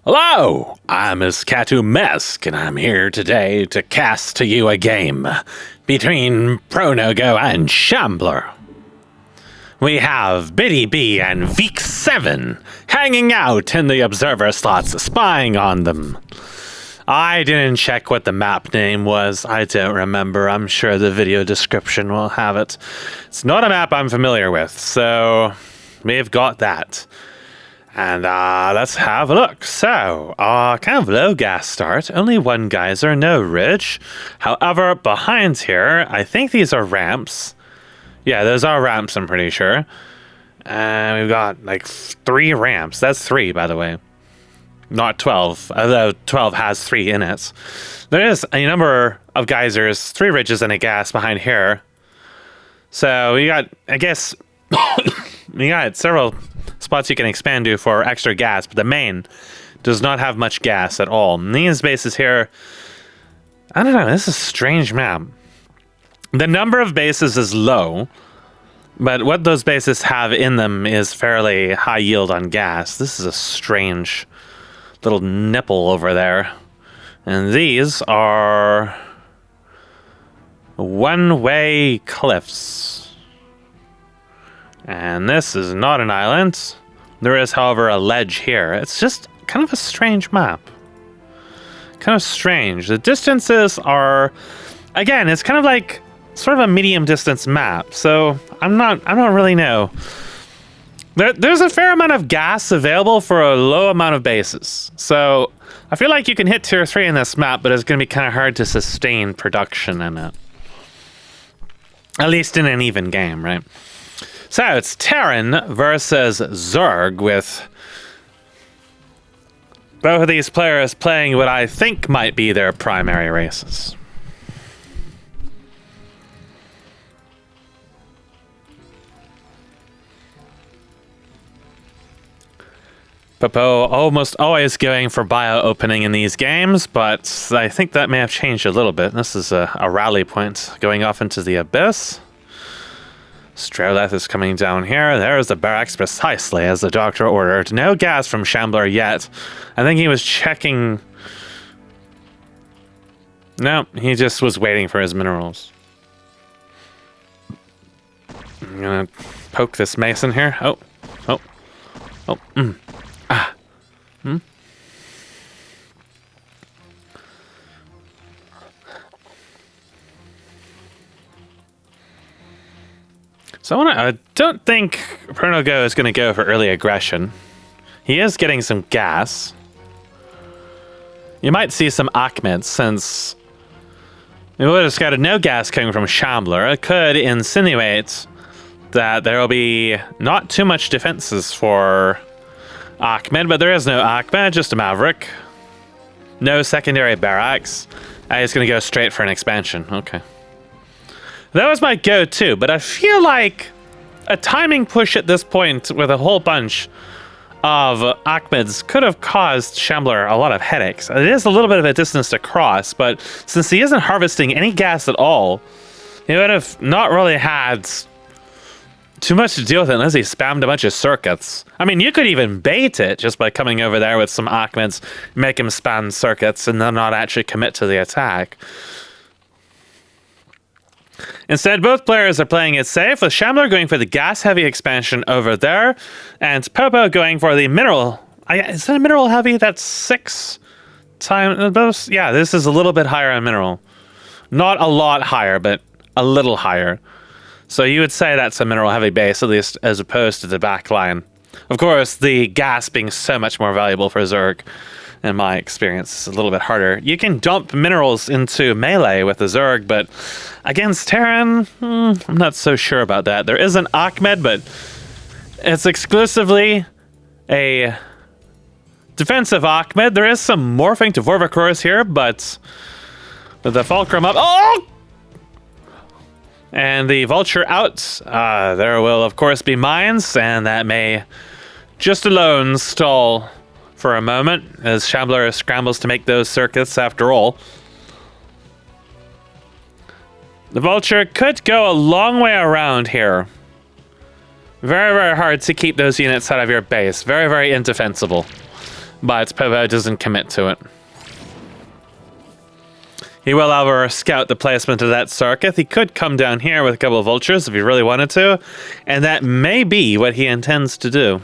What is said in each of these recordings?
Hello, I'm IskatuMesk, and I'm here today to cast to you a game between Pr0nogo and TheShambler. We have Biddy B and Veek7 hanging out in the observer slots, spying on them. I didn't check what the map name was. I don't remember. I'm sure the video description will have it. It's not a map I'm familiar with, so we've got that. And let's have a look. So, kind of low gas start. Only one geyser, no ridge. However, behind here, I think these are ramps. Yeah, those are ramps, I'm pretty sure. And we've got like 3 ramps. That's 3, by the way. Not 12, although 12 has 3 in it. There is a number of geysers, 3 ridges and a gas behind here. So we got, I guess, we got several spots you can expand to for extra gas, but the main does not have much gas at all. And these bases here, I don't know, this is a strange map. The number of bases is low, but what those bases have in them is fairly high yield on gas. This is a strange little nipple over there. And these are one-way cliffs. And this is not an island. There is, however, a ledge here. It's just kind of a strange map. Kind of strange. The distances are, again, it's kind of like sort of a medium distance map. So I don't really know. There's a fair amount of gas available for a low amount of bases. So I feel like you can hit tier 3 in this map, but it's going to be kind of hard to sustain production in it. At least in an even game, right? So it's Terran versus Zerg, with both of these players playing what I think might be their primary races. Popo almost always going for bio opening in these games, but I think that may have changed a little bit. This is a rally point going off into the abyss. Streleth is coming down here. There's the barracks precisely as the doctor ordered. No gas from TheShambler yet. I think he was checking. No, he just was waiting for his minerals. I'm gonna poke this mason here. Oh. So I don't think Pr0nogo is going to go for early aggression. He is getting some gas. You might see some Ahmeds, since we would have scouted no gas coming from TheShambler. It could insinuate that there will be not too much defenses for Ahmed, but there is no Ahmed, just a Maverick. No secondary barracks. He's going to go straight for an expansion. Okay. That was my go-to, but I feel like a timing push at this point with a whole bunch of Ahmeds could have caused TheShambler a lot of headaches. It is a little bit of a distance to cross, but since he isn't harvesting any gas at all, he would have not really had too much to deal with it unless he spammed a bunch of circuits. I mean, you could even bait it just by coming over there with some Ahmeds, make him spam circuits, and then not actually commit to the attack. Instead, both players are playing it safe, with TheShambler going for the gas-heavy expansion over there, and Popo going for the mineral. Is that a mineral heavy? That's 6 times. Yeah, this is a little bit higher on mineral. Not a lot higher, but a little higher. So you would say that's a mineral heavy base, at least as opposed to the back line. Of course, the gas being so much more valuable for Zerg, in my experience, is a little bit harder. You can dump minerals into melee with the Zerg, but against Terran, I'm not so sure about that. There is an Ahmed, but it's exclusively a defensive Ahmed. There is some morphing to Vorvakors here, but with the Fulcrum up... Oh! And the Vulture out. There will, of course, be mines, and that may just alone stall for a moment as TheShambler scrambles to make those circuits after all. The Vulture could go a long way around here. Very, very hard to keep those units out of your base. Very, very indefensible. but Pr0nogo doesn't commit to it. He will, however, scout the placement of that circuit. He could come down here with a couple of vultures if he really wanted to, and that may be what he intends to do.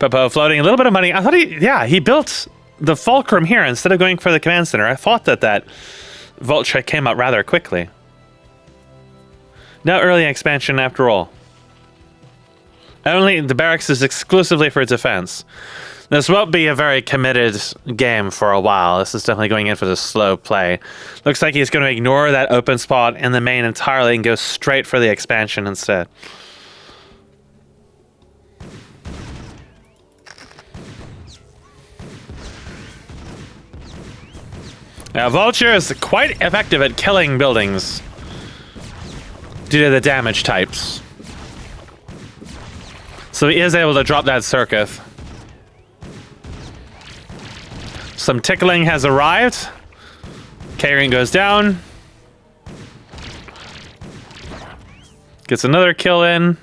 Pr0nogo floating a little bit of money. I thought he built the fulcrum here instead of going for the command center. I thought that vulture came out rather quickly. No early expansion after all. Only the barracks is exclusively for defense. This won't be a very committed game for a while. This is definitely going in for the slow play. Looks like he's going to ignore that open spot in the main entirely and go straight for the expansion instead. Now, Vulture is quite effective at killing buildings due to the damage types. So he is able to drop that circuit. Some tickling has arrived. K-ring goes down. Gets another kill in.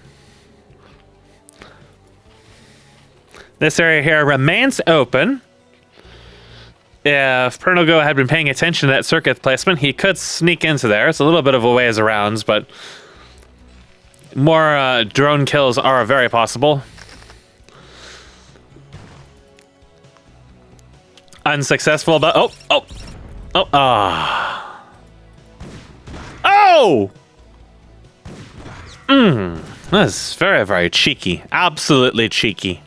This area here remains open. If Pr0nogo had been paying attention to that circuit placement, he could sneak into there. It's a little bit of a ways around, but more drone kills are very possible. Unsuccessful, but that's very, very cheeky. Absolutely cheeky.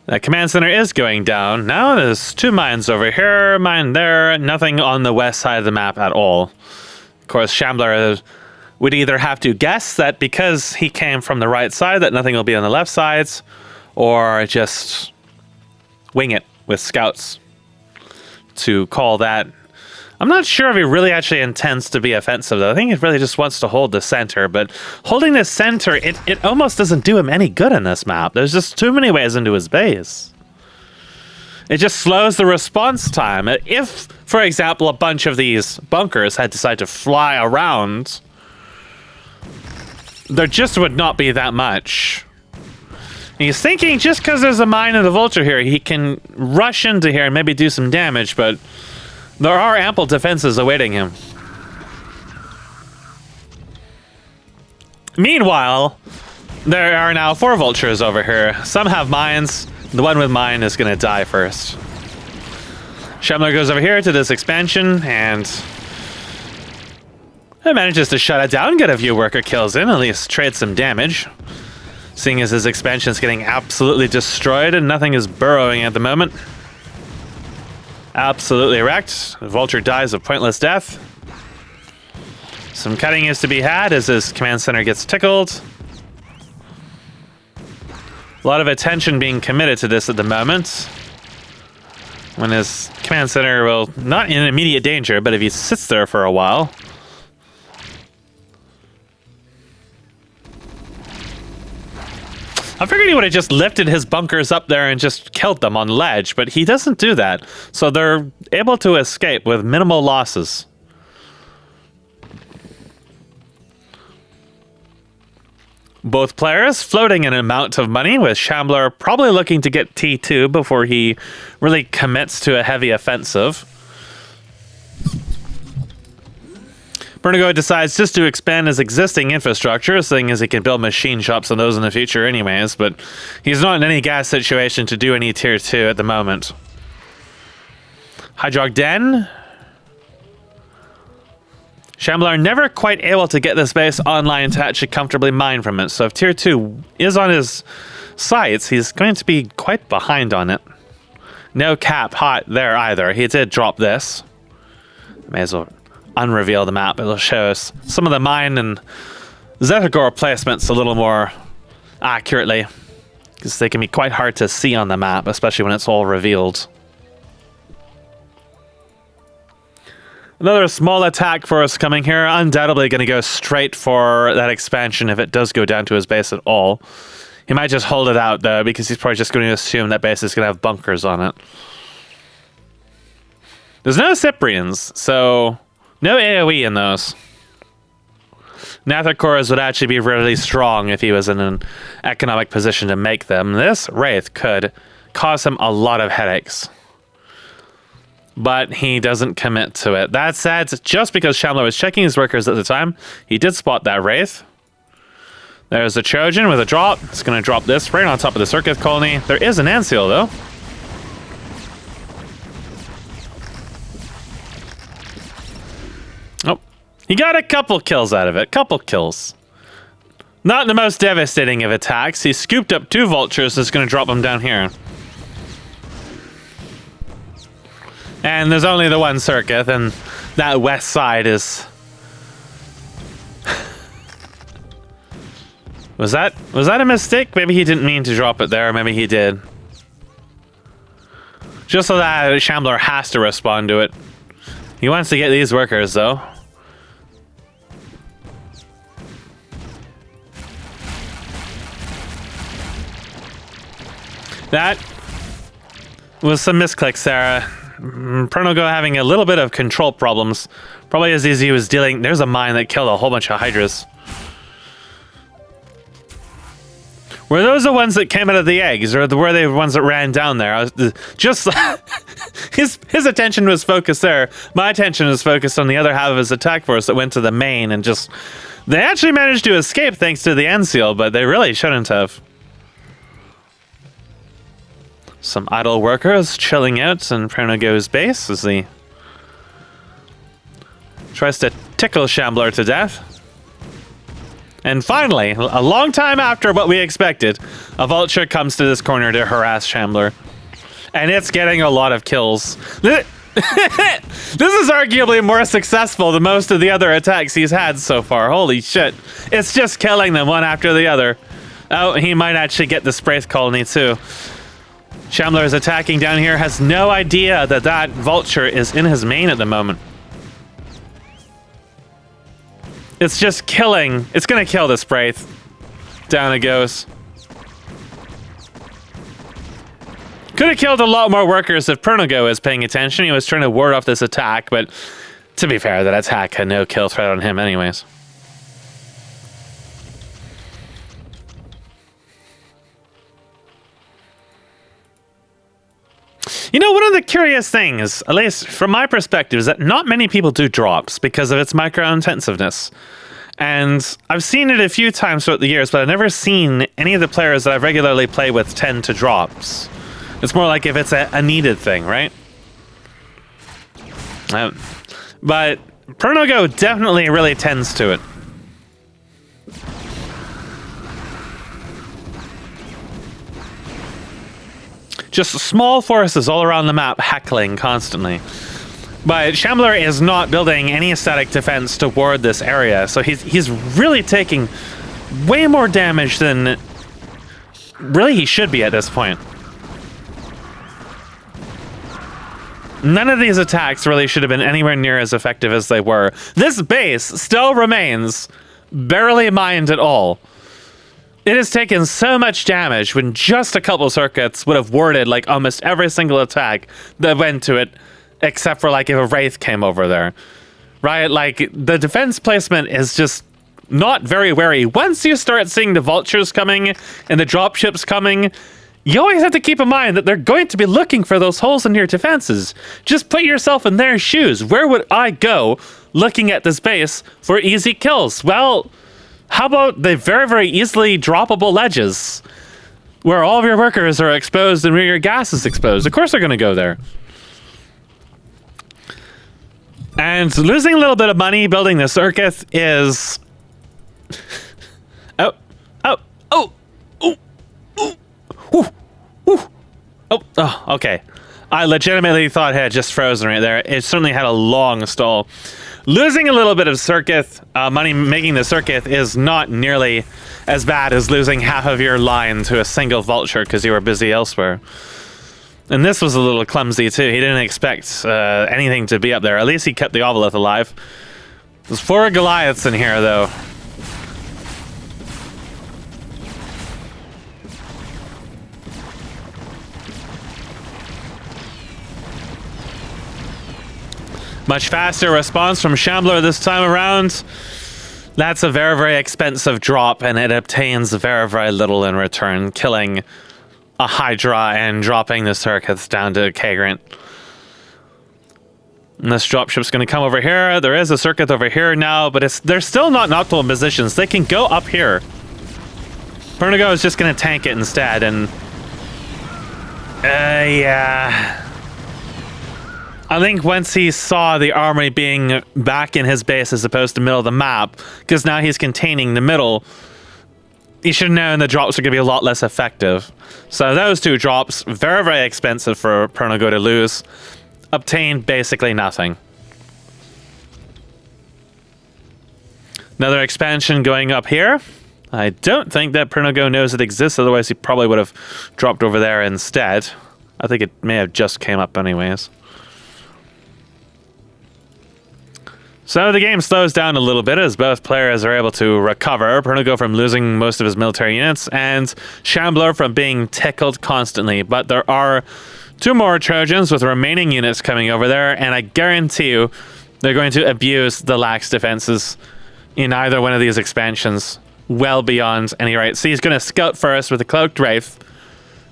The command center is going down. Now there's 2 mines over here, mine there, nothing on the west side of the map at all. Of course, Shambler would either have to guess that because he came from the right side that nothing will be on the left sides, or just wing it with scouts to call that. I'm not sure if he really actually intends to be offensive, though. I think he really just wants to hold the center, but holding the center, it almost doesn't do him any good in this map. There's just too many ways into his base. It just slows the response time. If, for example, a bunch of these bunkers had decided to fly around, there just would not be that much. He's thinking just because there's a mine and a vulture here, he can rush into here and maybe do some damage, but there are ample defenses awaiting him. Meanwhile, there are now 4 vultures over here. Some have mines. The one with mine is going to die first. Shambler goes over here to this expansion and it manages to shut it down, get a few worker kills in, at least trade some damage. Seeing as his expansion is getting absolutely destroyed and nothing is burrowing at the moment. Absolutely wrecked. The vulture dies of pointless death. Some cutting is to be had as his command center gets tickled. A lot of attention being committed to this at the moment. When his command center will, not in immediate danger, but if he sits there for a while. I figured he would have just lifted his bunkers up there and just killed them on ledge, but he doesn't do that. So they're able to escape with minimal losses. Both players floating an amount of money, with Shambler probably looking to get T2 before he really commits to a heavy offensive. Pr0nogo decides just to expand his existing infrastructure, seeing as he can build machine shops on those in the future anyways, but he's not in any gas situation to do any tier 2 at the moment. Hydrog Den. Shambler never quite able to get this base online to actually comfortably mine from it, so if tier 2 is on his sights, he's going to be quite behind on it. No cap hot there either. He did drop this. May as well unreveal the map. It'll show us some of the mine and Zetagore placements a little more accurately, because they can be quite hard to see on the map, especially when it's all revealed. Another small attack for us coming here. Undoubtedly going to go straight for that expansion if it does go down to his base at all. He might just hold it out though, because he's probably just going to assume that base is going to have bunkers on it. There's no Cyprians, so no AoE in those. Nether cores would actually be really strong if he was in an economic position to make them. This Wraith could cause him a lot of headaches. But he doesn't commit to it. That said, just because Shambler was checking his workers at the time, he did spot that Wraith. There's a Trojan with a drop. It's going to drop this right on top of the Circuit colony. There is an Ant Seal, though. Oh, he got a couple kills out of it. Couple kills. Not the most devastating of attacks. He scooped up 2 vultures. That's going to drop them down here. And there's only the one Circuit, and that west side is... Was that a mistake? Maybe he didn't mean to drop it there. Maybe he did. Just so that Shambler has to respond to it. He wants to get these workers, though. That was some misclicks there. Pr0nogo having a little bit of control problems. Probably as he was dealing... There's a mine that killed a whole bunch of Hydras. Were those the ones that came out of the eggs, or were they the ones that ran down there? Just his attention was focused there. My attention was focused on the other half of his attack force that went to the main, and just... They actually managed to escape thanks to the Ant Seal, but they really shouldn't have. Some idle workers chilling out in Pr0nogo's base as he tries to tickle Shambler to death. And finally, a long time after what we expected, a vulture comes to this corner to harass Shambler. And it's getting a lot of kills. This is arguably more successful than most of the other attacks he's had so far. Holy shit. It's just killing them one after the other. Oh, he might actually get the Spraith colony too. Shambler is attacking down here, has no idea that that vulture is in his main at the moment. It's just killing. It's going to kill the Spraith. Down it goes. Could have killed a lot more workers if Pr0nogo is paying attention. He was trying to ward off this attack, but to be fair, that attack had no kill threat on him anyways. You know, one of the curious things, at least from my perspective, is that not many people do drops because of its micro-intensiveness. And I've seen it a few times throughout the years, but I've never seen any of the players that I regularly play with tend to drops. It's more like if it's a needed thing, right? But Pr0nogo definitely really tends to it. Just small forces all around the map heckling constantly. But Shambler is not building any static defense to ward this area, so he's really taking way more damage than really he should be at this point. None of these attacks really should have been anywhere near as effective as they were. This base still remains barely mined at all. It has taken so much damage when just a couple circuits would have warded like almost every single attack that went to it, except for like if a Wraith came over there, right? Like the defense placement is just not very wary. Once you start seeing the vultures coming and the dropships coming, you always have to keep in mind that they're going to be looking for those holes in your defenses. Just put yourself in their shoes. Where would I go looking at this base for easy kills? Well, how about the very, very easily droppable ledges where all of your workers are exposed and where your gas is exposed? Of course they're going to go there. And losing a little bit of money building the circuit is... okay. I legitimately thought it had just frozen right there. It certainly had a long stall. Losing a little bit of circuit, money making the circuit is not nearly as bad as losing half of your line to a single vulture because you were busy elsewhere. And this was a little clumsy too. He didn't expect anything to be up there. At least he kept the Ovolith alive. There's 4 Goliaths in here though. Much faster response from Shambler this time around. That's a very, very expensive drop, and it obtains very, very little in return, killing a Hydra and dropping the circuits down to Kagrant. And this dropship's going to come over here. There is a circuit over here now, but they're still not in optimal positions. They can go up here. Pr0nogo is just going to tank it instead, and... yeah... I think once he saw the armory being back in his base as opposed to middle of the map, because now he's containing the middle, he should have known the drops are going to be a lot less effective. So those two drops, very, very expensive for Pr0nogo to lose, obtained basically nothing. Another expansion going up here. I don't think that Pr0nogo knows it exists, otherwise he probably would have dropped over there instead. I think it may have just came up anyways. So the game slows down a little bit as both players are able to recover. Pr0nogo from losing most of his military units, and Shambler from being tickled constantly. But there are two more Trojans with remaining units coming over there, and I guarantee you they're going to abuse the lax defenses in either one of these expansions well beyond any right. So he's going to scout first with the Cloaked Wraith.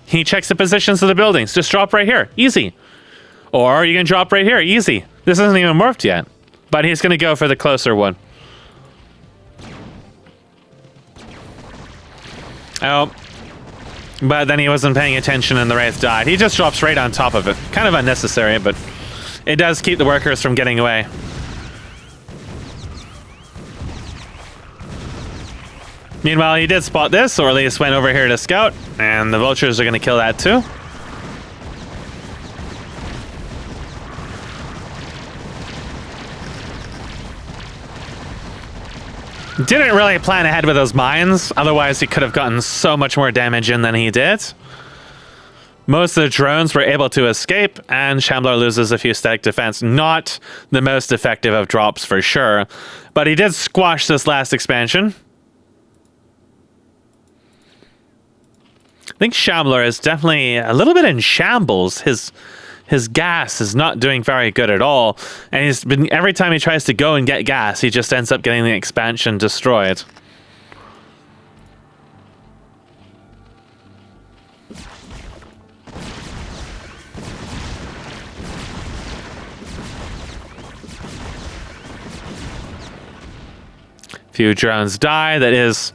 He checks the positions of the buildings. Just drop right here. Easy. Or you can drop right here. Easy. This isn't even morphed yet. But he's going to go for the closer one. Oh. But then he wasn't paying attention and the Wraith died. He just drops right on top of it. Kind of unnecessary, but it does keep the workers from getting away. Meanwhile, he did spot this, or at least went over here to scout, and the vultures are going to kill that too. Didn't really plan ahead with those mines, otherwise he could have gotten so much more damage in than he did. Most of the drones were able to escape, and Shambler loses a few static defense. Not the most effective of drops for sure, but he did squash this last expansion. I think Shambler is definitely a little bit in shambles. His gas is not doing very good at all, and he's been, every time he tries to go and get gas, he just ends up getting the expansion destroyed. Few drones die. That is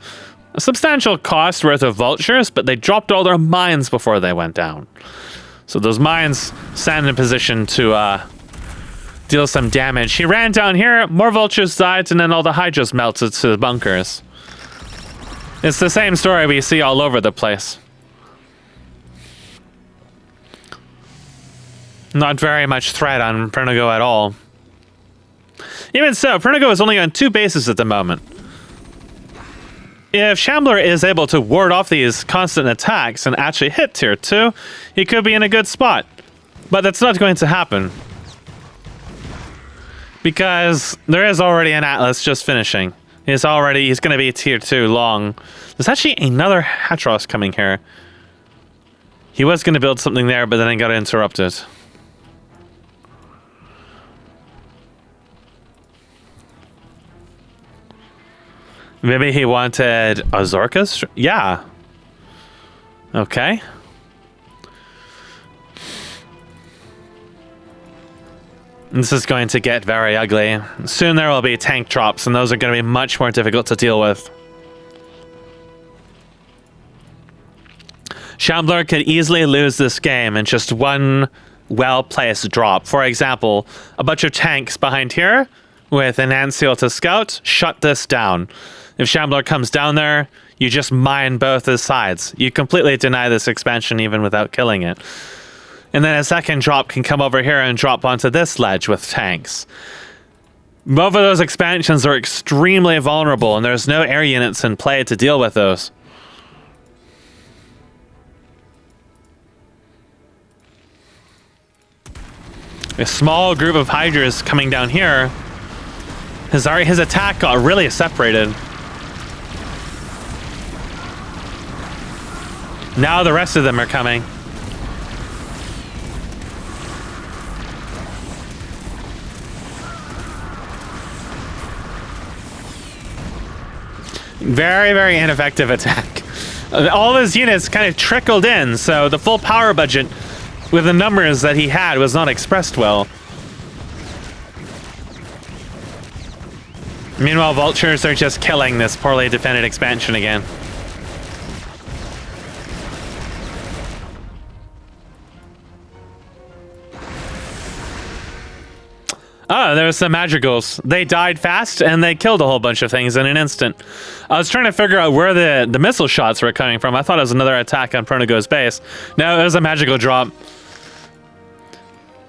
a substantial cost worth of vultures, but they dropped all their mines before they went down. So those mines stand in a position to deal some damage. He ran down here, more vultures died, and then all the Hydras melted to the bunkers. It's the same story we see all over the place. Not very much threat on Pr0nogo at all. Even so, Pr0nogo is only on 2 bases at the moment. If Shambler is able to ward off these constant attacks and actually hit tier 2, he could be in a good spot. But that's not going to happen. Because there is already an Atlas just finishing. He's going to be tier 2 long. There's actually another Hatros coming here. He was going to build something there, but then it got interrupted. Maybe he wanted Azorcas? Yeah. Okay. This is going to get very ugly. Soon there will be tank drops, and those are going to be much more difficult to deal with. Shambler could easily lose this game in just one well-placed drop. For example, a bunch of tanks behind here with an Anseal to scout, shut this down. If Shambler comes down there, you just mine both his sides. You completely deny this expansion even without killing it. And then a second drop can come over here and drop onto this ledge with tanks. Both of those expansions are extremely vulnerable, and there's no air units in play to deal with those. A small group of Hydras coming down here. His attack got really separated. Now the rest of them are coming. Very, very ineffective attack. All his units kind of trickled in, so the full power budget with the numbers that he had was not expressed well. Meanwhile, vultures are just killing this poorly defended expansion again. Oh, there was some madrigals. They died fast, and they killed a whole bunch of things in an instant. I was trying to figure out where the missile shots were coming from. I thought it was another attack on Pr0nogo's base. No, it was a magical drop.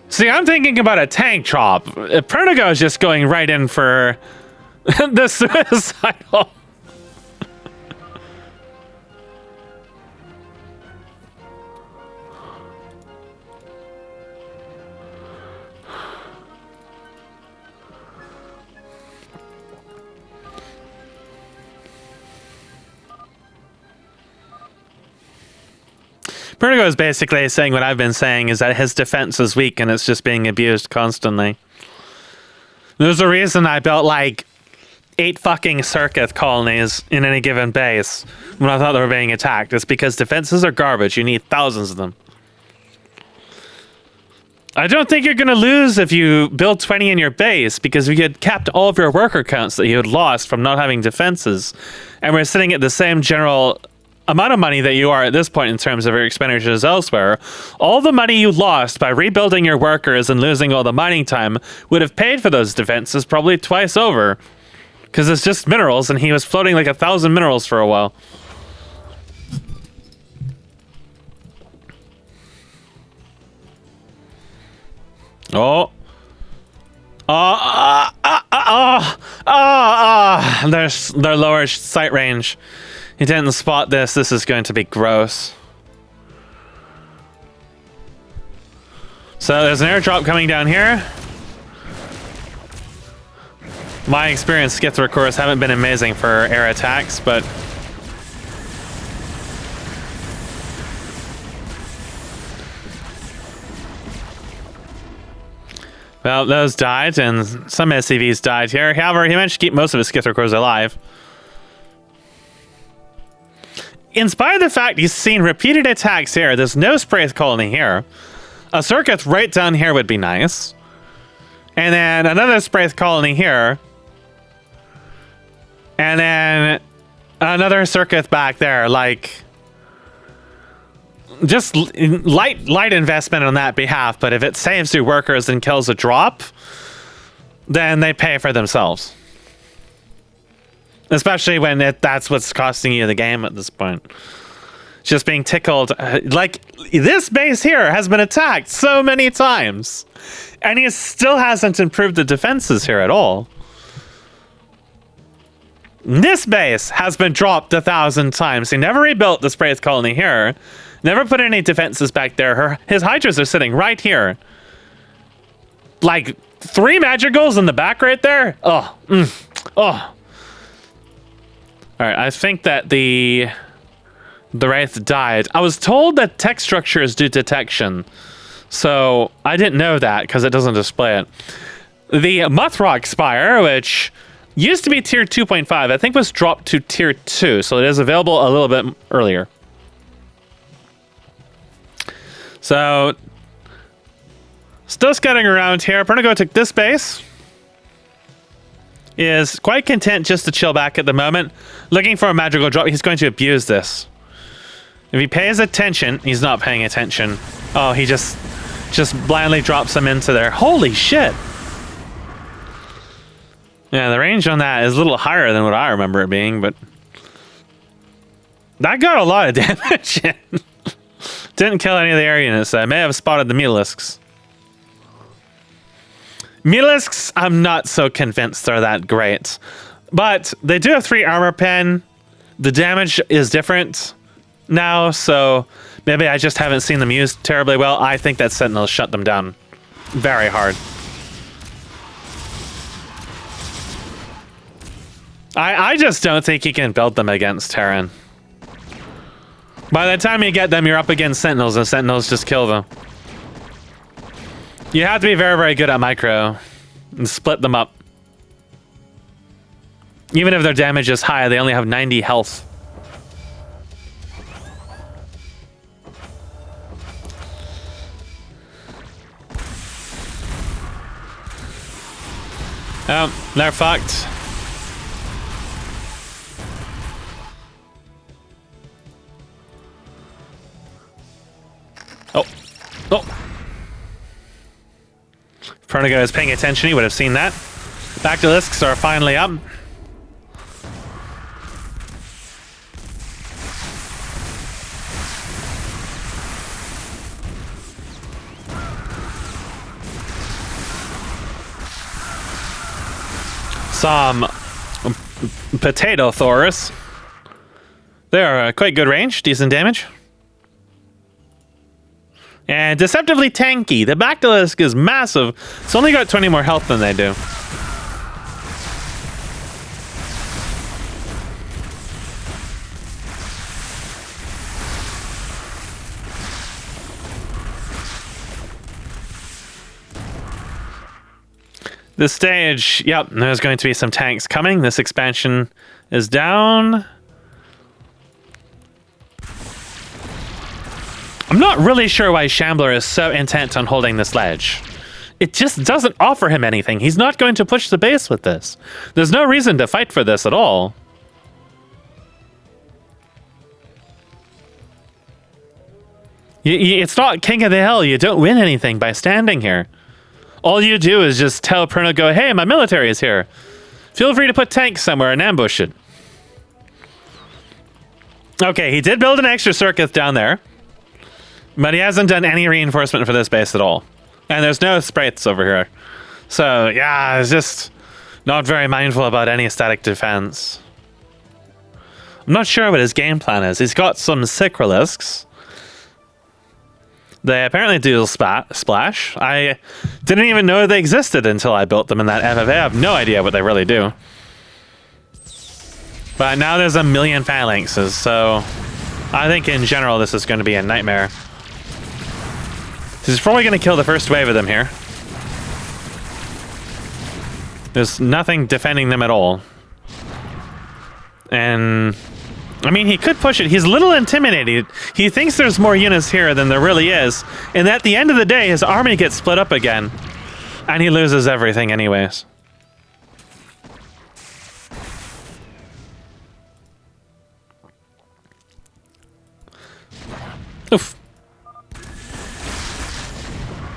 See, I'm thinking about a tank drop. Pr0nogo is just going right in for the suicidal. Pr0nogo is basically saying what I've been saying, is that his defense is weak and it's just being abused constantly. There's a reason I built like 8 fucking circuit colonies in any given base when I thought they were being attacked. It's because defenses are garbage. You need thousands of them. I don't think you're going to lose if you build 20 in your base, because if you had kept all of your worker counts that you had lost from not having defenses, and we're sitting at the same general amount of money that you are at this point in terms of your expenditures elsewhere, all the money you lost by rebuilding your workers and losing all the mining time would have paid for those defenses probably twice over. Because it's just minerals, and he was floating like 1,000 minerals for a while. Oh. Their lower sight range. He didn't spot this. This is going to be gross. So there's an airdrop coming down here. My experience skith recourse haven't been amazing for air attacks, but well, those died, and some SCVs died here. However, he managed to keep most of his skith recourse alive. In spite of the fact he's seen repeated attacks here, there's no Spraith colony here. A circuit right down here would be nice. And then another Spraith colony here. And then another circuit back there. Like, just light investment on that behalf. But if it saves your workers and kills a drop, then they pay for themselves. Especially when that's what's costing you the game at this point. Just being tickled. Like, this base here has been attacked so many times. And he still hasn't improved the defenses here at all. This base has been dropped 1,000 times. He never rebuilt the Spraith colony here. Never put any defenses back there. His hydras are sitting right here. Like, 3 madrigals in the back right there? Oh. Oh. Alright, I think that the Wraith died. I was told that tech structure is due to detection. So, I didn't know that because it doesn't display it. The Muthrock Spire, which used to be tier 2.5, I think was dropped to tier 2. So, it is available a little bit earlier. So, still scouting around here. Pr0nogo took this base. Is quite content just to chill back at the moment. Looking for a magical drop. He's going to abuse this. If he pays attention, he's not paying attention. Oh, he just blindly drops them into there. Holy shit. Yeah, the range on that is a little higher than what I remember it being, but that got a lot of damage in. Didn't kill any of the air units. I may have spotted the Mulisks. Mulisks, I'm not so convinced they're that great. But they do have 3 armor pen. The damage is different now, so maybe I just haven't seen them used terribly well. I think that Sentinels shut them down very hard. I just don't think you can build them against Terran. By the time you get them, you're up against Sentinels, and Sentinels just kill them. You have to be very, very good at micro and split them up. Even if their damage is high, they only have 90 health. Oh, they're fucked. Oh. Oh. If Pr0nogo is paying attention, he would have seen that. Basilisks are finally up. Some potato Thorus. They are quite good range, decent damage. And deceptively tanky. The Basilisk is massive. It's only got 20 more health than they do. This stage, yep, there's going to be some tanks coming. This expansion is down. I'm not really sure why Shambler is so intent on holding this ledge. It just doesn't offer him anything. He's not going to push the base with this. There's no reason to fight for this at all. It's not King of the Hill. You don't win anything by standing here. All you do is just tell Pr0nogo, hey, my military is here. Feel free to put tanks somewhere and ambush it. Okay, he did build an extra circus down there. But he hasn't done any reinforcement for this base at all. And there's no sprites over here. So, yeah, it's just not very mindful about any static defense. I'm not sure what his game plan is. He's got some Sicrilisks. They apparently do splash. I didn't even know they existed until I built them in that FFA. I have no idea what they really do. But now there's a million phalanxes, so I think in general this is going to be a nightmare. He's probably going to kill the first wave of them here. There's nothing defending them at all. And I mean, he could push it. He's a little intimidated. He thinks there's more units here than there really is. And at the end of the day, his army gets split up again. And he loses everything anyways. Oof.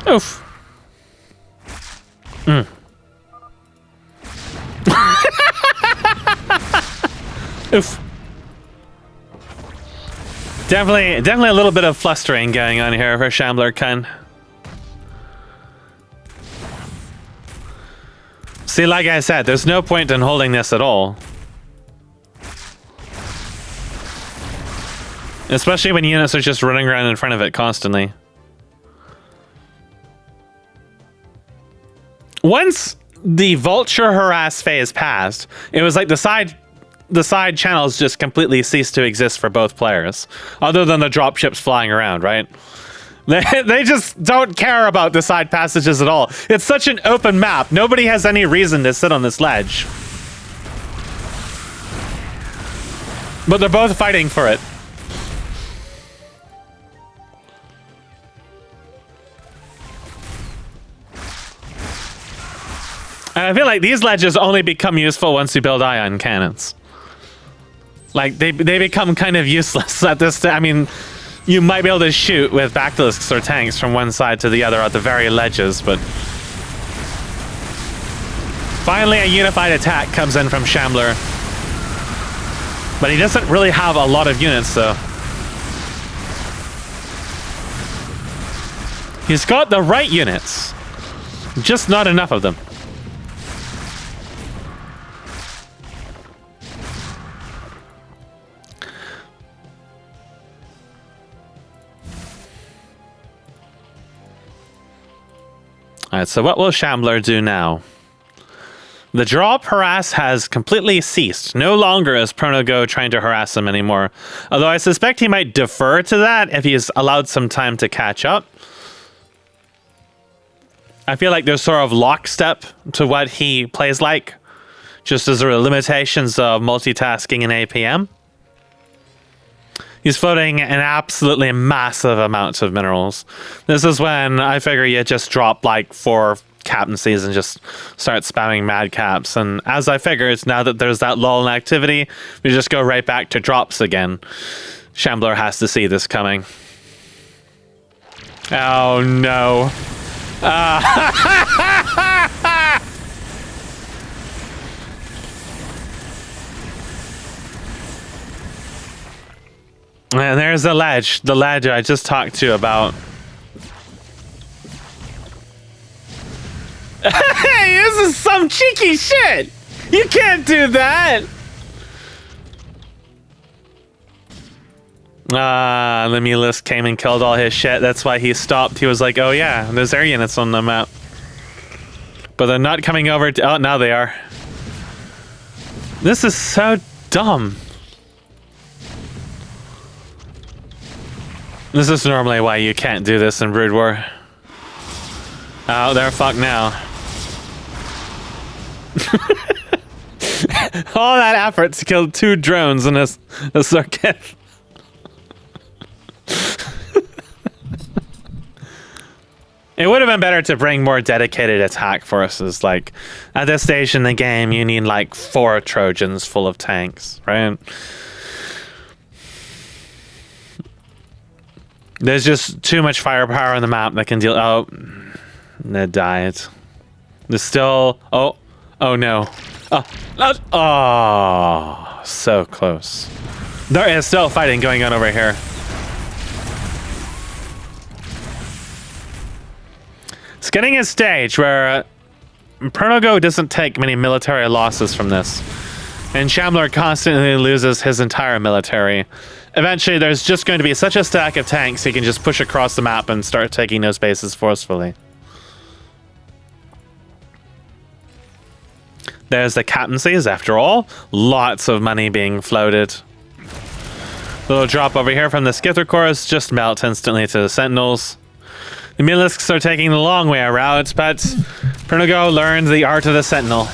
Oof. Mm. Oof. Definitely a little bit of flustering going on here for Shambler Khan. See, like I said, there's no point in holding this at all. Especially when units are just running around in front of it constantly. Once the vulture harass phase passed, it was like the side channels just completely ceased to exist for both players, other than the dropships flying around, right? They just don't care about the side passages at all. It's such an open map. Nobody has any reason to sit on this ledge. But they're both fighting for it. And I feel like these ledges only become useful once you build ion cannons. Like, they become kind of useless at this. I mean, you might be able to shoot with basilisks or tanks from one side to the other at the very ledges, but finally a unified attack comes in from Shambler. But he doesn't really have a lot of units, though. He's got the right units, just not enough of them. Alright, so what will Shambler do now? The drop harass has completely ceased. No longer is Pr0nogo trying to harass him anymore. Although I suspect he might defer to that if he's allowed some time to catch up. I feel like there's sort of lockstep to what he plays like. just as there are limitations of multitasking in APM. He's floating an absolutely massive amount of minerals. This is when I figure you just drop like 4 captaincies and just start spamming mad caps. And as I figured, now that there's that lull in activity, we just go right back to drops again. Shambler has to see this coming. Oh no. And there's the ledge I just talked to you about. Hey, this is some cheeky shit! You can't do that! Lemulus came and killed all his shit. That's why he stopped. He was like, oh yeah, there's air units on the map. But they're not coming over to... Oh, now they are. This is so dumb. This is normally why you can't do this in Brood War. Oh, they're fucked now. All that effort to kill 2 drones in a circuit. It would have been better to bring more dedicated attack forces. Like, at this stage in the game, you need like 4 Trojans full of tanks, right? There's just too much firepower on the map that can deal... Oh, they died. There's still... Oh no. Oh, so close. There is still fighting going on over here. It's getting a stage where Pr0nogo doesn't take many military losses from this, and Shambler constantly loses his entire military. Eventually, there's just going to be such a stack of tanks he can just push across the map and start taking those bases forcefully. There's the captaincies, after all. Lots of money being floated. Little drop over here from the Skither cores just melt instantly to the Sentinels. The Milisks are taking the long way around, but Pr0nogo learned the art of the Sentinel.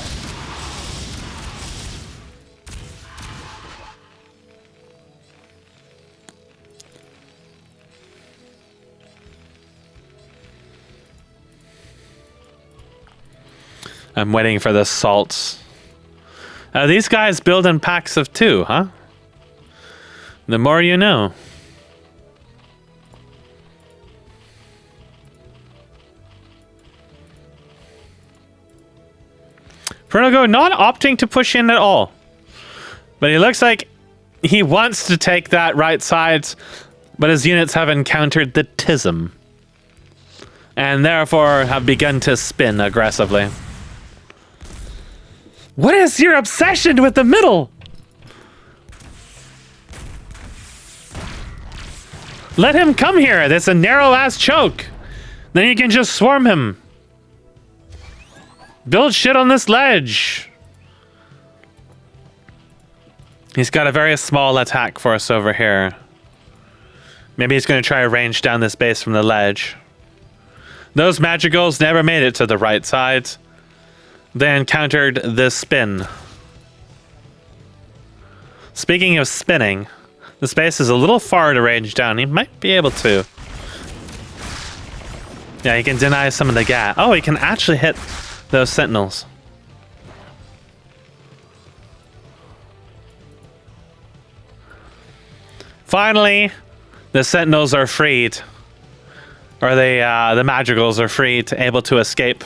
I'm waiting for the salts. These guys build in packs of 2, huh? The more you know. Pr0nogo not opting to push in at all. But he looks like he wants to take that right side, but his units have encountered the Tism. And therefore have begun to spin aggressively. What is your obsession with the middle? Let him come here. That's a narrow-ass choke. Then you can just swarm him. Build shit on this ledge. He's got a very small attack force over here. Maybe he's going to try to range down this base from the ledge. Those magicals never made it to the right side. They encountered the spin. Speaking of spinning, the space is a little far to range down. He might be able to. Yeah, he can deny some of the gas. Oh, he can actually hit those sentinels. Finally, the sentinels are freed. Or the magicals are freed, able to escape.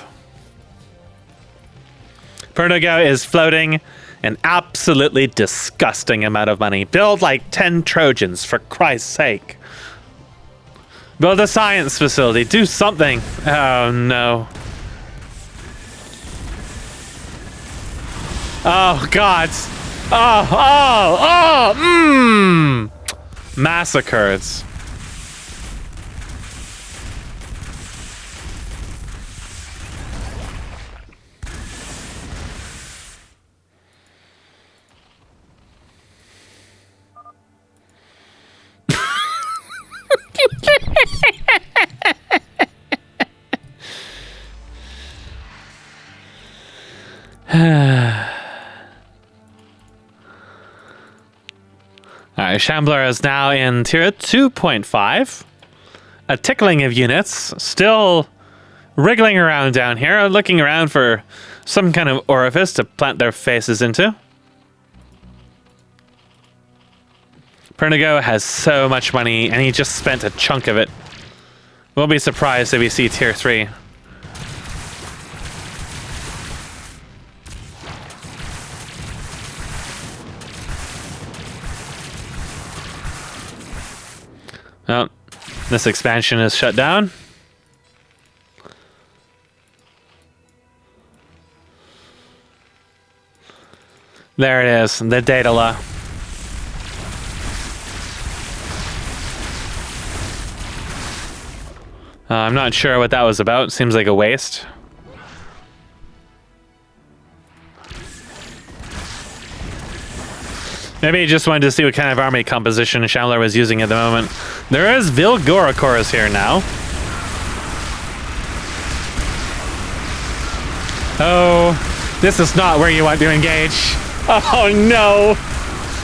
Pr0nogo is floating an absolutely disgusting amount of money. Build like 10 Trojans, for Christ's sake. Build a science facility. Do something. Oh, no. Oh, God. Massacres. Alright, Shambler is now in tier 2.5. A tickling of units, still wriggling around down here, looking around for some kind of orifice to plant their faces into. Pr0nogo has so much money, and he just spent a chunk of it. We'll be surprised if we see tier 3. Oh, this expansion is shut down. There it is, the Daedala. I'm not sure what that was about. Seems like a waste. Maybe he just wanted to see what kind of army composition Shambler was using at the moment. There is Vilgoricors here now. Oh, this is not where you want to engage. Oh no!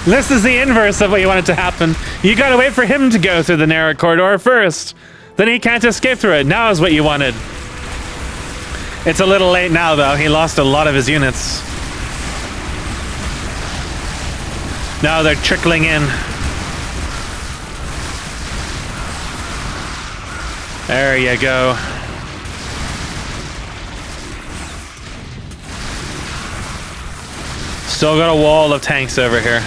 This is the inverse of what you wanted to happen. You gotta wait for him to go through the narrow corridor first. Then he can't escape through it. Now is what you wanted. It's a little late now though. He lost a lot of his units. Now they're trickling in. There you go. Still got a wall of tanks over here.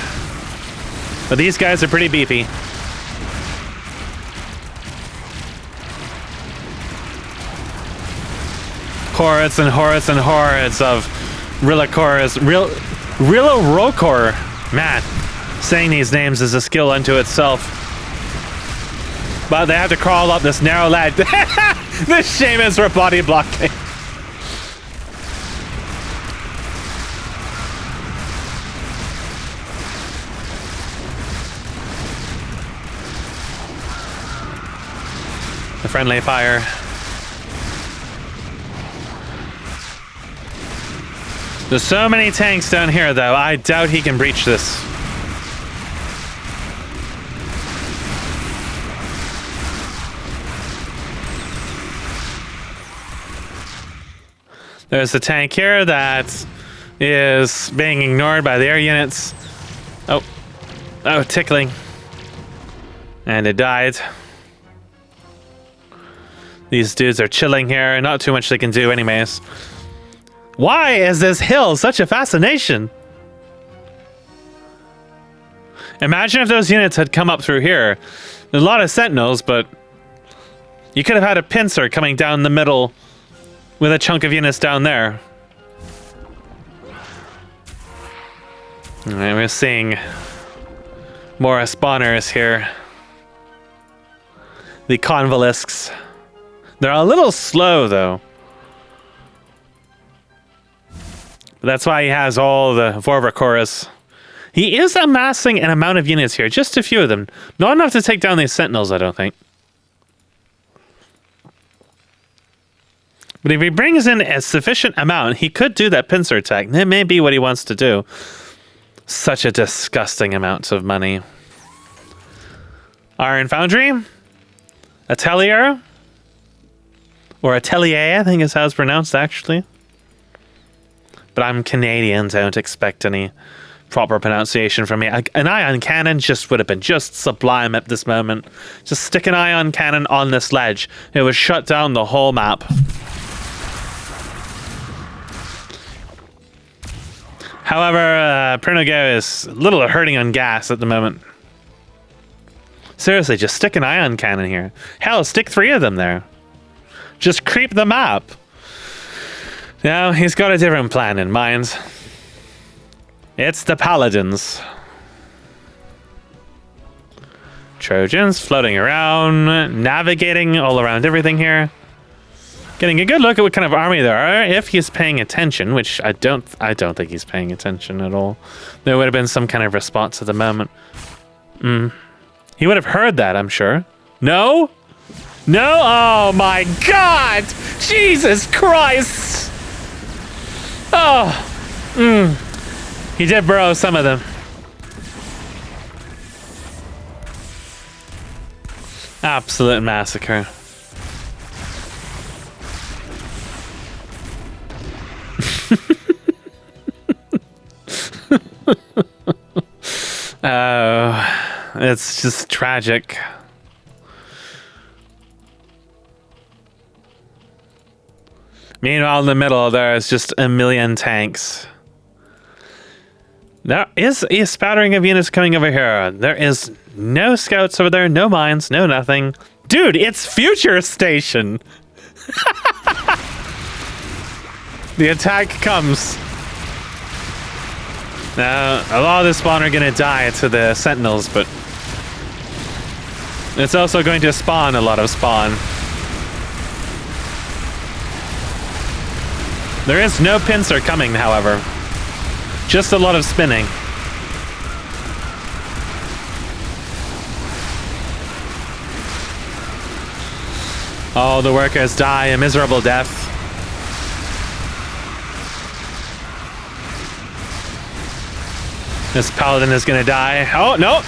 But these guys are pretty beefy. Hordes and hordes and hordes of Rilacors. Rilorokor. Man, saying these names is a skill unto itself. But they have to crawl up this narrow ledge. The Shamus were body blocking. The friendly fire. There's so many tanks down here, though. I doubt he can breach this. There's a tank here that is being ignored by the air units. Oh. Oh, tickling. And it died. These dudes are chilling here. Not too much they can do anyways. Why is this hill such a fascination? Imagine if those units had come up through here. There's a lot of sentinels, but you could have had a pincer coming down the middle with a chunk of units down there. Alright, we're seeing more spawners here. The convolisks. They're a little slow, though. But that's why he has all the Vorvacoris. He is amassing an amount of units here, just a few of them. Not enough to take down these sentinels, I don't think. But if he brings in a sufficient amount, he could do that pincer attack. That may be what he wants to do. Such a disgusting amount of money. Iron Foundry. Atelier. Or Atelier, I think is how it's pronounced, actually. But I'm Canadian, don't expect any proper pronunciation from me. An ion cannon just would have been just sublime at this moment. Just stick an ion cannon on this ledge. It would shut down the whole map. However, Pr0nogo is a little hurting on gas at the moment. Seriously, just stick an ion cannon here. Hell, stick 3 of them there. Just creep the map. Now, he's got a different plan in mind. It's the Paladins. Trojans floating around, navigating all around everything here. Getting a good look at what kind of army there are, if he's paying attention, which I don't think he's paying attention at all. There would have been some kind of response at the moment. He would have heard that, I'm sure. No? No? Oh my god! Jesus Christ! Oh! He did burrow some of them. Absolute massacre. Oh, it's just tragic. Meanwhile, in the middle, there's just a million tanks. There is a spattering of units coming over here. There is no scouts over there, no mines, no nothing. Dude, it's Future Station! The attack comes. Now, a lot of the spawn are gonna die to the sentinels, but it's also going to spawn a lot of spawn. There is no pincer coming, however. Just a lot of spinning. Oh, the workers die a miserable death. This paladin is gonna die. Oh, no!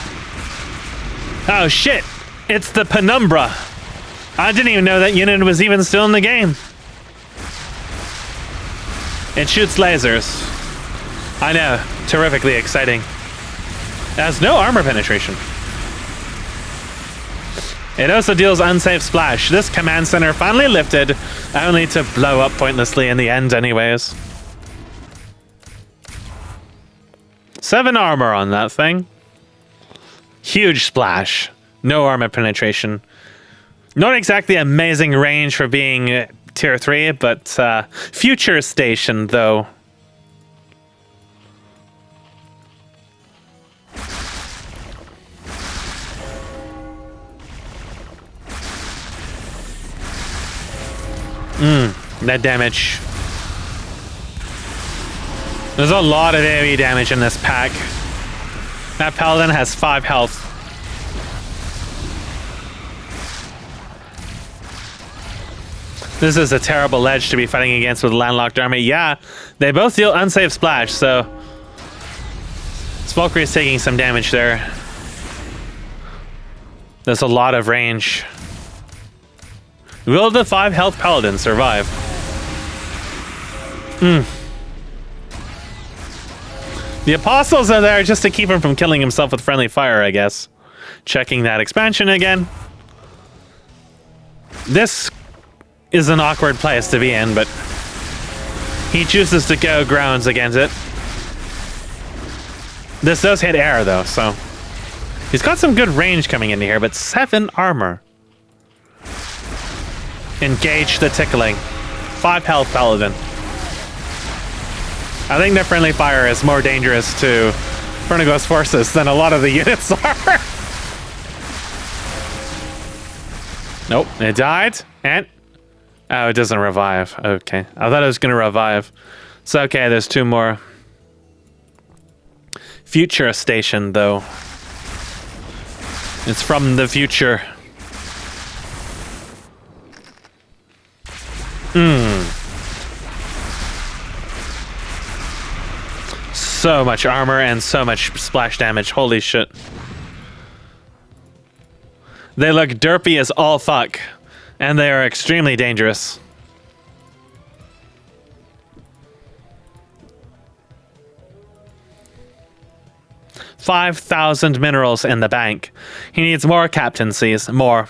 Oh, shit! It's the Penumbra! I didn't even know that unit was even still in the game. It shoots lasers. I know, terrifically exciting. It has no armor penetration. It also deals unsafe splash. This command center finally lifted, only to blow up pointlessly in the end anyways. 7 armor on that thing. Huge splash. No armor penetration. Not exactly amazing range for being tier 3, but Future Station though. Net damage. There's a lot of AoE damage in this pack. That paladin has 5 health. This is a terrible ledge to be fighting against with a landlocked army. Yeah, they both deal unsafe splash, so Valkyrie is taking some damage there. There's a lot of range. Will the 5 health paladin survive? The apostles are there just to keep him from killing himself with friendly fire, I guess. Checking that expansion again. This is an awkward place to be in, but he chooses to go grounds against it. This does hit air, though, so he's got some good range coming into here, but 7 armor. Engage the tickling. 5 health paladin. I think their friendly fire is more dangerous to Pr0nogo's forces than a lot of the units are. Nope, it died, and oh, it doesn't revive. Okay, I thought it was gonna revive. So okay, there's 2 more. Future Station, though. It's from the future. So much armor and so much splash damage. Holy shit. They look derpy as all fuck. And they are extremely dangerous. $5,000 minerals in the bank. He needs more captaincies. More.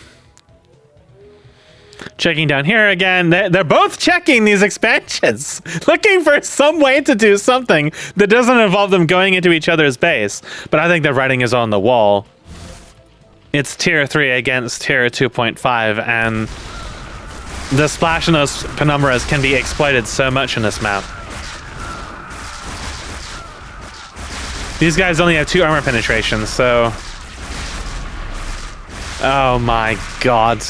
Checking down here again. They're both checking these expansions. Looking for some way to do something that doesn't involve them going into each other's base. But I think the writing is on the wall. It's tier 3 against tier 2.5, and the splash in those penumbras can be exploited so much in this map. These guys only have 2 armor penetrations, so... Oh my god.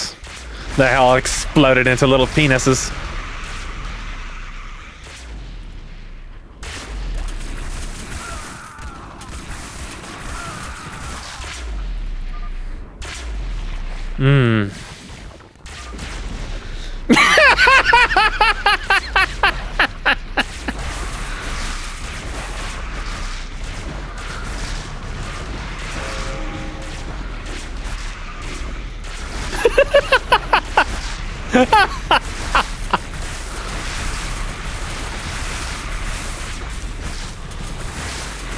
They all exploded into little penises.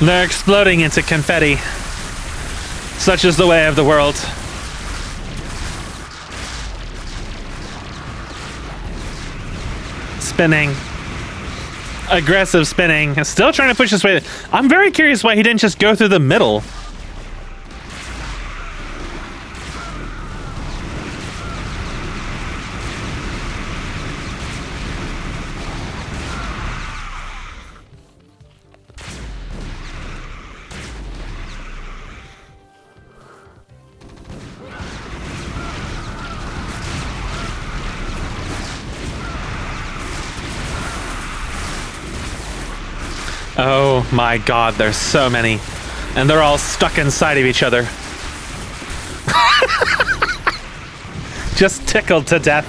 They're exploding into confetti. Such is the way of the world. Spinning. Aggressive spinning. Still trying to push his way. I'm very curious why he didn't just go through the middle. Oh my god, there's so many. And they're all stuck inside of each other. Just tickled to death.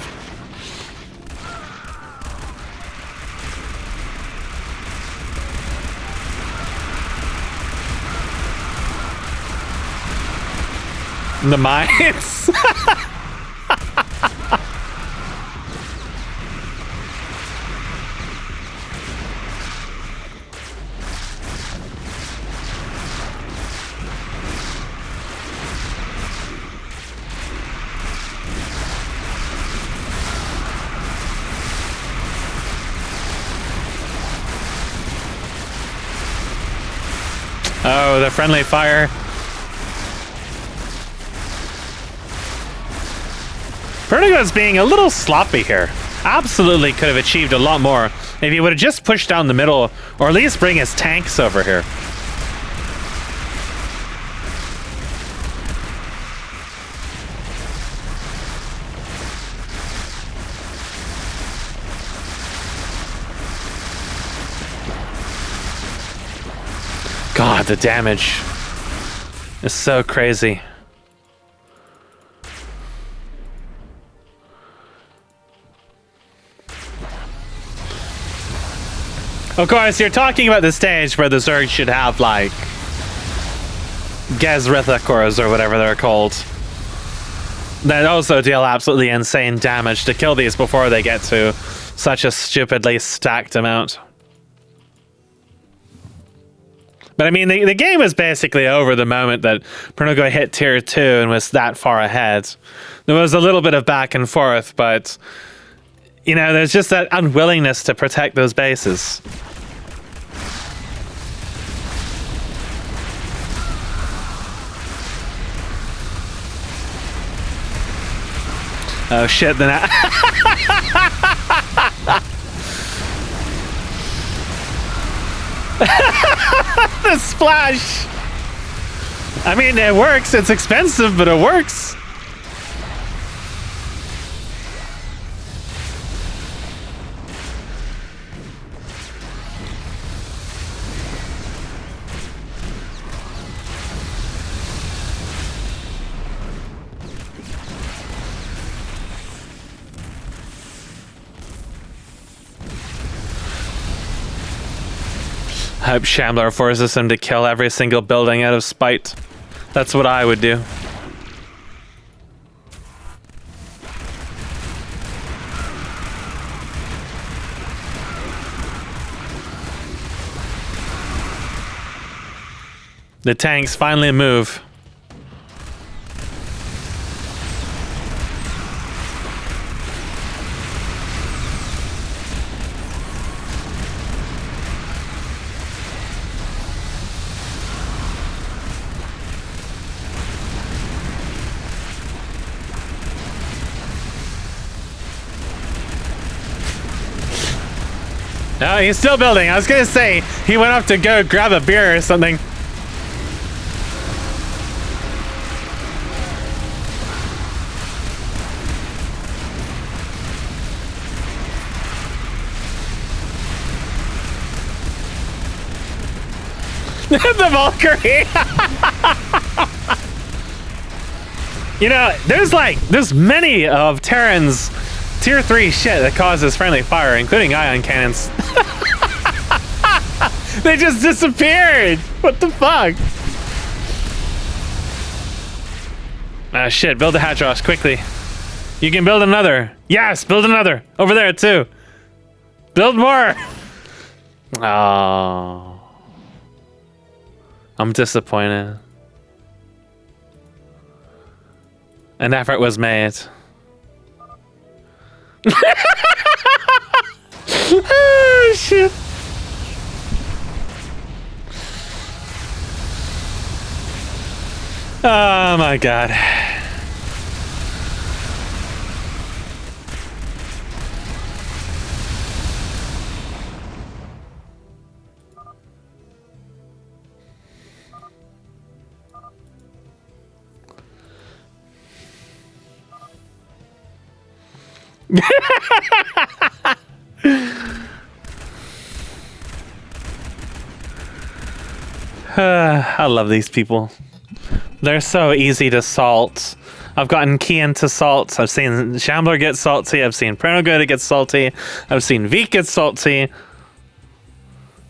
The mines. Oh, the friendly fire. Pr0nogo's being a little sloppy here. Absolutely could have achieved a lot more if he would have just pushed down the middle, or at least bring his tanks over here. God, the damage is so crazy. Of course, you're talking about the stage where the Zerg should have, like, Gezritha cores or whatever they're called. That also deal absolutely insane damage to kill these before they get to such a stupidly stacked amount. But I mean, the game was basically over the moment that Pr0nogo hit tier 2 and was that far ahead. There was a little bit of back and forth, but, you know, there's just that unwillingness to protect those bases. Oh shit, then the splash! I mean, it works. It's expensive, but it works. I hope TheShambler forces him to kill every single building out of spite. That's what I would do. The tanks finally move. No, he's still building. I was gonna say he went up to go grab a beer or something. The Valkyrie. You know, there's many of Terran's tier 3 shit that causes friendly fire, including ion cannons. They just disappeared. What the fuck? Ah, shit. Build the Hadros quickly. You can build another. Yes, build another. Over there, too. Build more. Oh. I'm disappointed. An effort was made. Oh, shit. Oh, my God. I love these people. They're so easy to salt. I've gotten key into salts. I've seen Shambler get salty. I've seen Pr0nogo get salty. I've seen Veek get salty.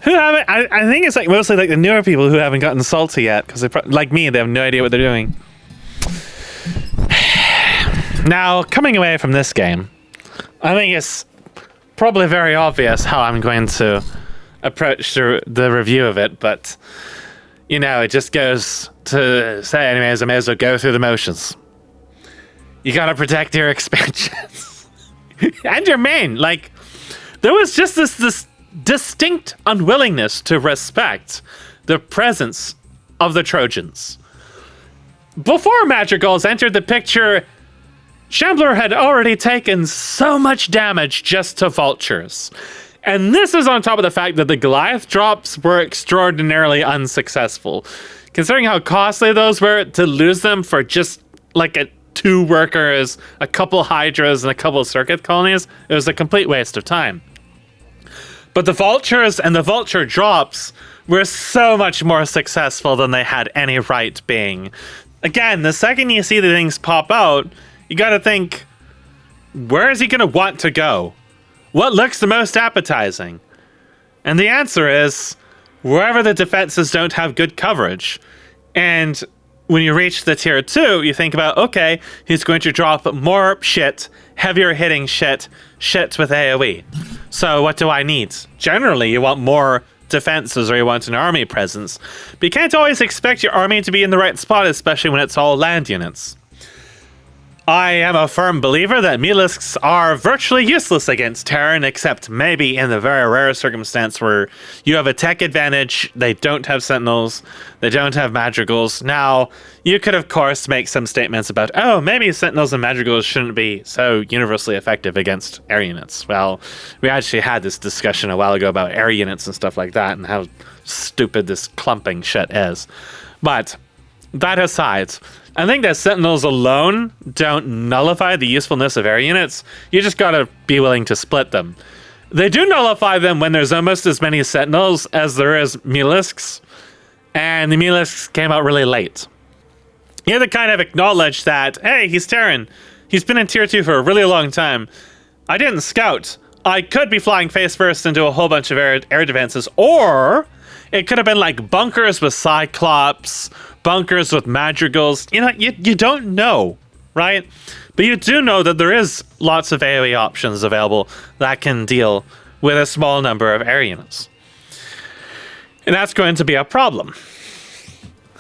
Who haven't? I think it's like mostly like the newer people who haven't gotten salty yet, because like me, they have no idea what they're doing. Now, coming away from this game, I think it's probably very obvious how I'm going to approach the review of it, but you know, it just goes to say, anyways, I may as well go through the motions. You gotta protect your expansions and your main. Like, there was just this distinct unwillingness to respect the presence of the Trojans. Before Madrigals entered the picture, Shambler had already taken so much damage just to vultures. And this is on top of the fact that the Goliath drops were extraordinarily unsuccessful. Considering how costly those were, to lose them for just like 2 workers, a couple Hydras, and a couple circuit colonies, it was a complete waste of time. But the vultures and the vulture drops were so much more successful than they had any right being. Again, the second you see the things pop out, you gotta think, where is he gonna want to go? What looks the most appetizing? And the answer is, wherever the defenses don't have good coverage. And when you reach the tier 2, you think about, okay, he's going to drop more shit, heavier hitting shit with AoE. So what do I need? Generally, you want more defenses or you want an army presence. But you can't always expect your army to be in the right spot, especially when it's all land units. I am a firm believer that Melisks are virtually useless against Terran, except maybe in the very rare circumstance where you have a tech advantage, they don't have Sentinels, they don't have Madrigals. Now, you could of course make some statements about, oh, maybe Sentinels and Madrigals shouldn't be so universally effective against air units. Well, we actually had this discussion a while ago about air units and stuff like that, and how stupid this clumping shit is. But, that aside, I think that Sentinels alone don't nullify the usefulness of air units. You just gotta be willing to split them. They do nullify them when there's almost as many Sentinels as there is Melisks, and the Melisks came out really late. You have to kind of acknowledge that, hey, he's Terran. He's been in tier 2 for a really long time. I didn't scout. I could be flying face first into a whole bunch of air defenses, or it could have been like bunkers with Cyclops, bunkers with Madrigals. You know, you don't know, right? But you do know that there is lots of AoE options available that can deal with a small number of air units. And that's going to be a problem.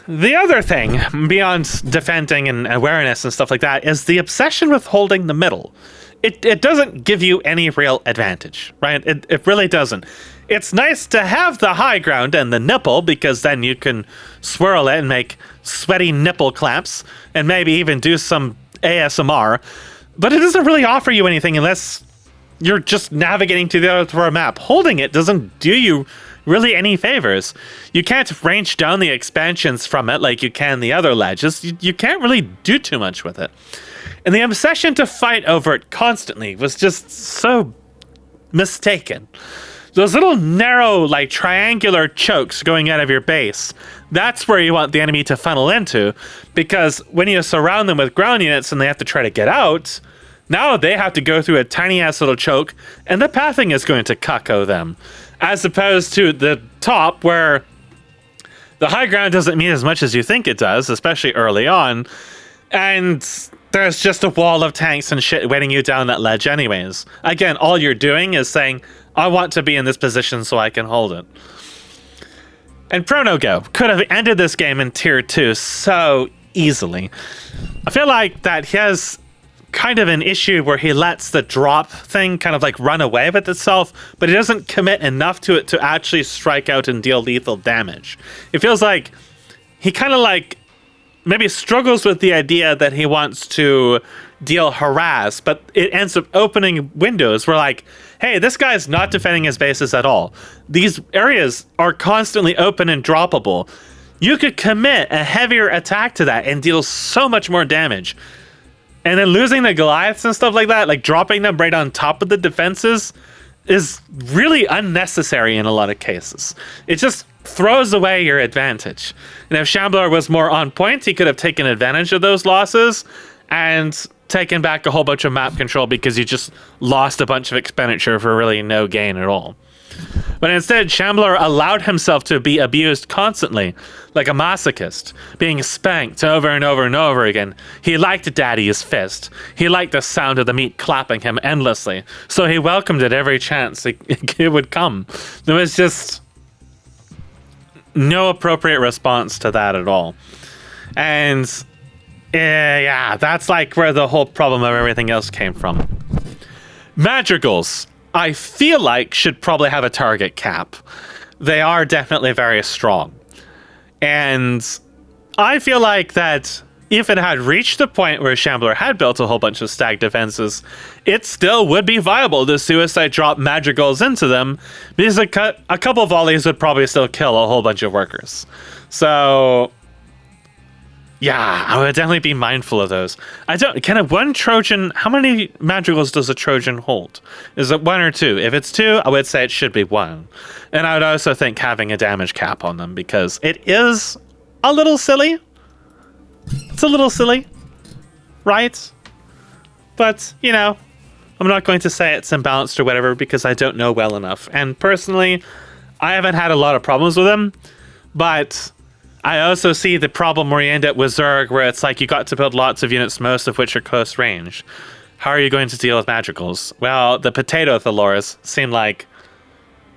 The other thing, beyond defending and awareness and stuff like that, is the obsession with holding the middle. It doesn't give you any real advantage, right? It really doesn't. It's nice to have the high ground and the nipple, because then you can swirl it and make sweaty nipple clamps and maybe even do some ASMR, but it doesn't really offer you anything unless you're just navigating to the other map. Holding it doesn't do you really any favors. You can't range down the expansions from it like you can the other ledges. You can't really do too much with it. And the obsession to fight over it constantly was just so mistaken. Those little narrow, like triangular chokes going out of your base, that's where you want the enemy to funnel into, because when you surround them with ground units and they have to try to get out, now they have to go through a tiny ass little choke, and the pathing is going to cucko them. As opposed to the top, where the high ground doesn't mean as much as you think it does, especially early on, and there's just a wall of tanks and shit waiting you down that ledge anyways. Again, all you're doing is saying, I want to be in this position so I can hold it. And Pr0nogo could have ended this game in tier 2 so easily. I feel like that he has kind of an issue where he lets the drop thing kind of like run away with itself, but he doesn't commit enough to it to actually strike out and deal lethal damage. It feels like he kind of like maybe struggles with the idea that he wants to deal harass, but it ends up opening windows where like, hey, this guy's not defending his bases at all. These areas are constantly open and droppable. You could commit a heavier attack to that and deal so much more damage. And then losing the Goliaths and stuff like that, like dropping them right on top of the defenses, is really unnecessary in a lot of cases. It just throws away your advantage. And if Shambler was more on point, he could have taken advantage of those losses and taken back a whole bunch of map control because you just lost a bunch of expenditure for really no gain at all. But instead, Shambler allowed himself to be abused constantly, like a masochist, being spanked over and over and over again. He liked Daddy's fist. He liked the sound of the meat clapping him endlessly, so he welcomed it every chance it would come. There was just no appropriate response to that at all. And yeah, that's like where the whole problem of everything else came from. Madrigals, I feel like, should probably have a target cap. They are definitely very strong. And I feel like that if it had reached the point where Shambler had built a whole bunch of stacked defenses, it still would be viable to suicide drop Madrigals into them, because a couple volleys would probably still kill a whole bunch of workers. So yeah, I would definitely be mindful of those. Can a one Trojan, how many Madrigals does a Trojan hold? Is it 1 or 2? If it's 2, I would say it should be 1. And I would also think having a damage cap on them, because it is a little silly. It's a little silly, right? But, you know, I'm not going to say it's imbalanced or whatever because I don't know well enough. And personally, I haven't had a lot of problems with them, but I also see the problem where you end up with Zerg, where it's like you got to build lots of units, most of which are close range. How are you going to deal with Madrigals? Well, the Potato Thalors seem like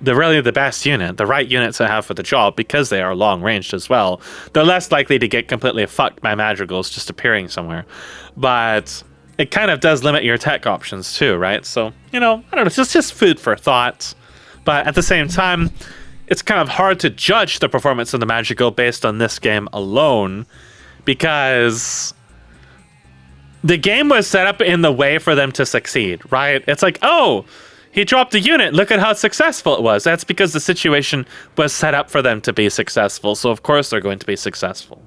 really the best unit, the right unit to have for the job, because they are long ranged as well. They're less likely to get completely fucked by Madrigals just appearing somewhere. But it kind of does limit your tech options too, right? So, you know, I don't know, it's just food for thought. But at the same time, it's kind of hard to judge the performance of the Madrigal based on this game alone, because the game was set up in the way for them to succeed, right? It's like, oh, he dropped a unit. Look at how successful it was. That's because the situation was set up for them to be successful. So of course they're going to be successful.